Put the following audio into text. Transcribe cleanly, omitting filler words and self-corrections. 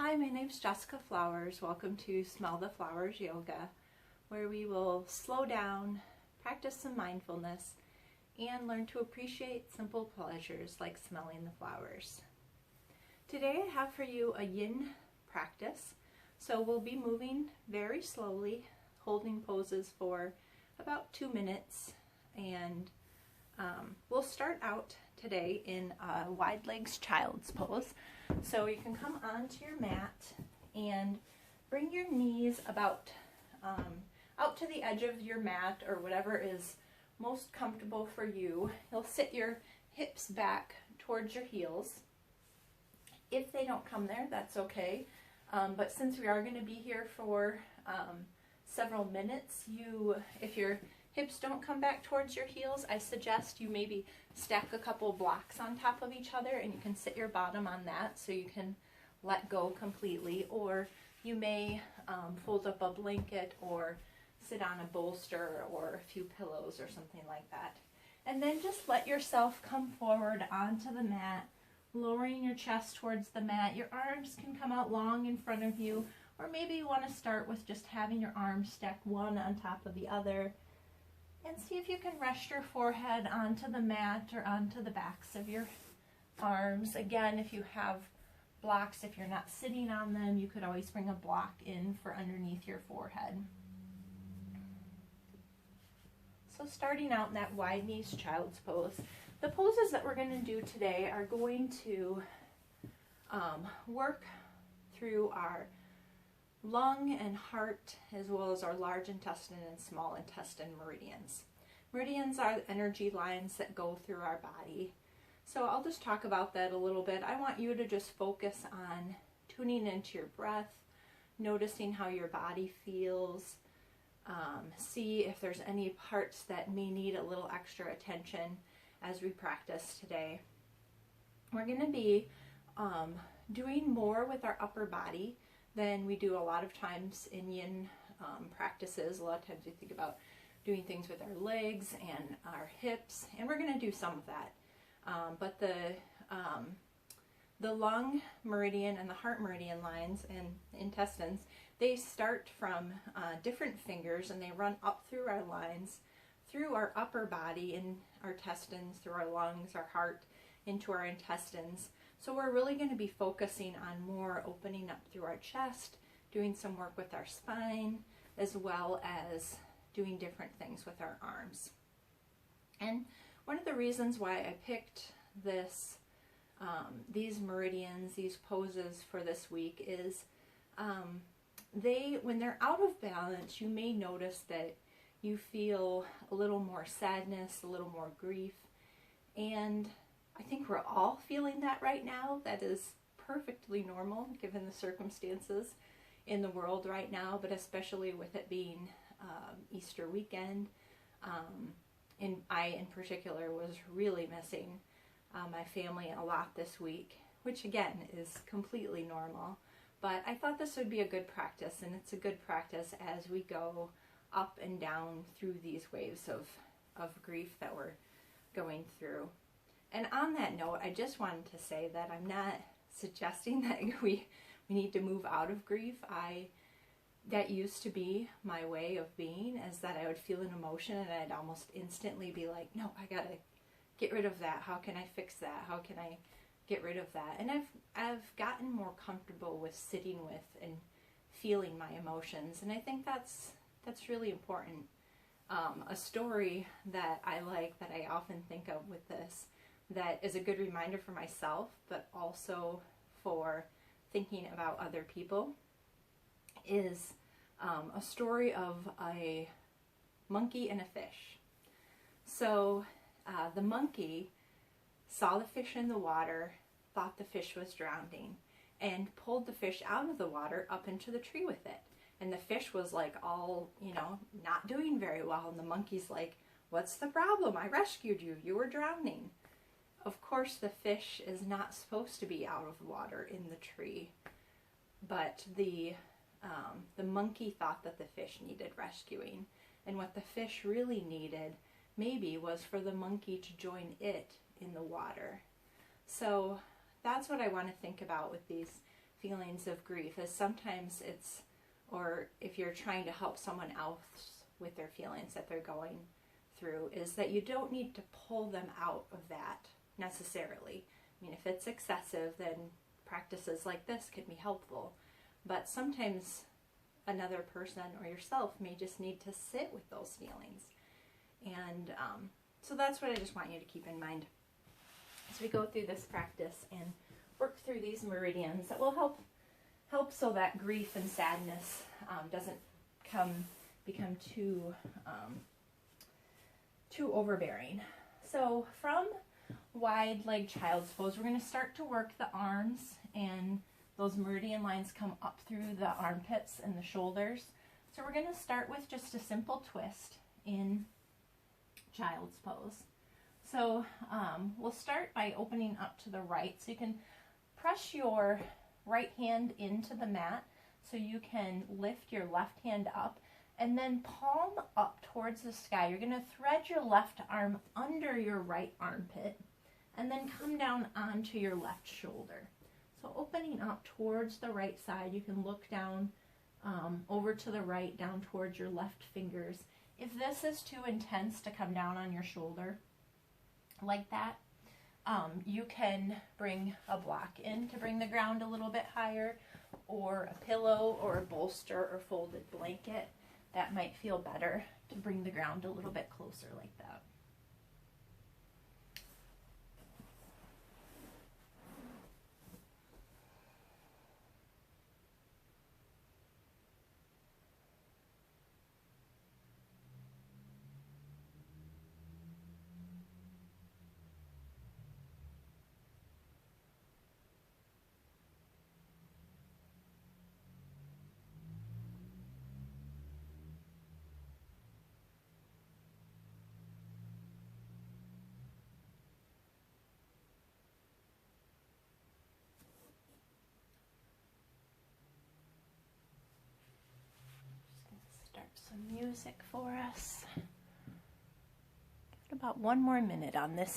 Hi, my name's Jessica Flowers. Welcome to Smell the Flowers Yoga, where we will slow down, practice some mindfulness, and learn to appreciate simple pleasures like smelling the flowers. Today I have for you a yin practice. So we'll be moving very slowly, holding poses for about 2 minutes, and we'll start out today in a wide legs child's pose. So you can come onto your mat and bring your knees about out to the edge of your mat or whatever is most comfortable for you. You'll sit your hips back towards your heels. If they don't come there, that's okay. But since we are going to be here for several minutes, if your hips don't come back towards your heels, I suggest you maybe stack a couple blocks on top of each other, and you can sit your bottom on that so you can let go completely, or you may fold up a blanket or sit on a bolster or a few pillows or something like that. And then just let yourself come forward onto the mat, lowering your chest towards the mat. Your arms can come out long in front of you, or maybe you want to start with just having your arms stacked one on top of the other. And see if you can rest your forehead onto the mat or onto the backs of your arms. Again, if you have blocks, if you're not sitting on them, you could always bring a block in for underneath your forehead. So starting out in that wide knees child's pose, the poses that we're going to do today are going to work through our lung and heart, as well as our large intestine and small intestine meridians. Meridians are the energy lines that go through our body. So I'll just talk about that a little bit. I want you to just focus on tuning into your breath, noticing how your body feels. See if there's any parts that may need a little extra attention as we practice today. We're going to be doing more with our upper body than we do a lot of times in yin practices. A lot of times we think about doing things with our legs and our hips, and we're going to do some of that. But the lung meridian and the heart meridian lines and intestines, they start from different fingers, and they run up through our lines, through our upper body, in our intestines, through our lungs, our heart, into our intestines. So we're really going to be focusing on more opening up through our chest, doing some work with our spine, as well as doing different things with our arms. And one of the reasons why I picked these meridians, these poses for this week is when they're out of balance, you may notice that you feel a little more sadness, a little more grief, and I think we're all feeling that right now. That is perfectly normal given the circumstances in the world right now, but especially with it being Easter weekend. And I, in particular, was really missing my family a lot this week, which again is completely normal. But I thought this would be a good practice, and it's a good practice as we go up and down through these waves of grief that we're going through. And on that note, I just wanted to say that I'm not suggesting that we need to move out of grief. That used to be my way of being, is that I would feel an emotion and I'd almost instantly be like, no, I gotta get rid of that. How can I fix that? How can I get rid of that? And I've gotten more comfortable with sitting with and feeling my emotions, and I think that's really important. A story that I like, that I often think of with this, that is a good reminder for myself, but also for thinking about other people, is a story of a monkey and a fish. So the monkey saw the fish in the water, thought the fish was drowning, and pulled the fish out of the water up into the tree with it. And the fish was like all, not doing very well. And the monkey's like, what's the problem? I rescued you. You were drowning. Of course, the fish is not supposed to be out of the water in the tree, but the monkey thought that the fish needed rescuing, and what the fish really needed maybe was for the monkey to join it in the water. So that's what I want to think about with these feelings of grief is sometimes it's, or if you're trying to help someone else with their feelings that they're going through, is that you don't need to pull them out of that necessarily. I mean, if it's excessive, then practices like this can be helpful. But sometimes another person or yourself may just need to sit with those feelings. And so that's what I just want you to keep in mind as we go through this practice and work through these meridians that will help so that grief and sadness doesn't become too overbearing. So from wide leg child's pose, we're going to start to work the arms, and those meridian lines come up through the armpits and the shoulders. So we're going to start with just a simple twist in child's pose. So we'll start by opening up to the right. So you can press your right hand into the mat so you can lift your left hand up, and then palm up towards the sky. You're going to thread your left arm under your right armpit and then come down onto your left shoulder. So opening up towards the right side, you can look down over to the right, down towards your left fingers. If this is too intense to come down on your shoulder like that, you can bring a block in to bring the ground a little bit higher, or a pillow or a bolster or folded blanket. That might feel better to bring the ground a little bit closer like that. Some music for us. Got about one more minute on this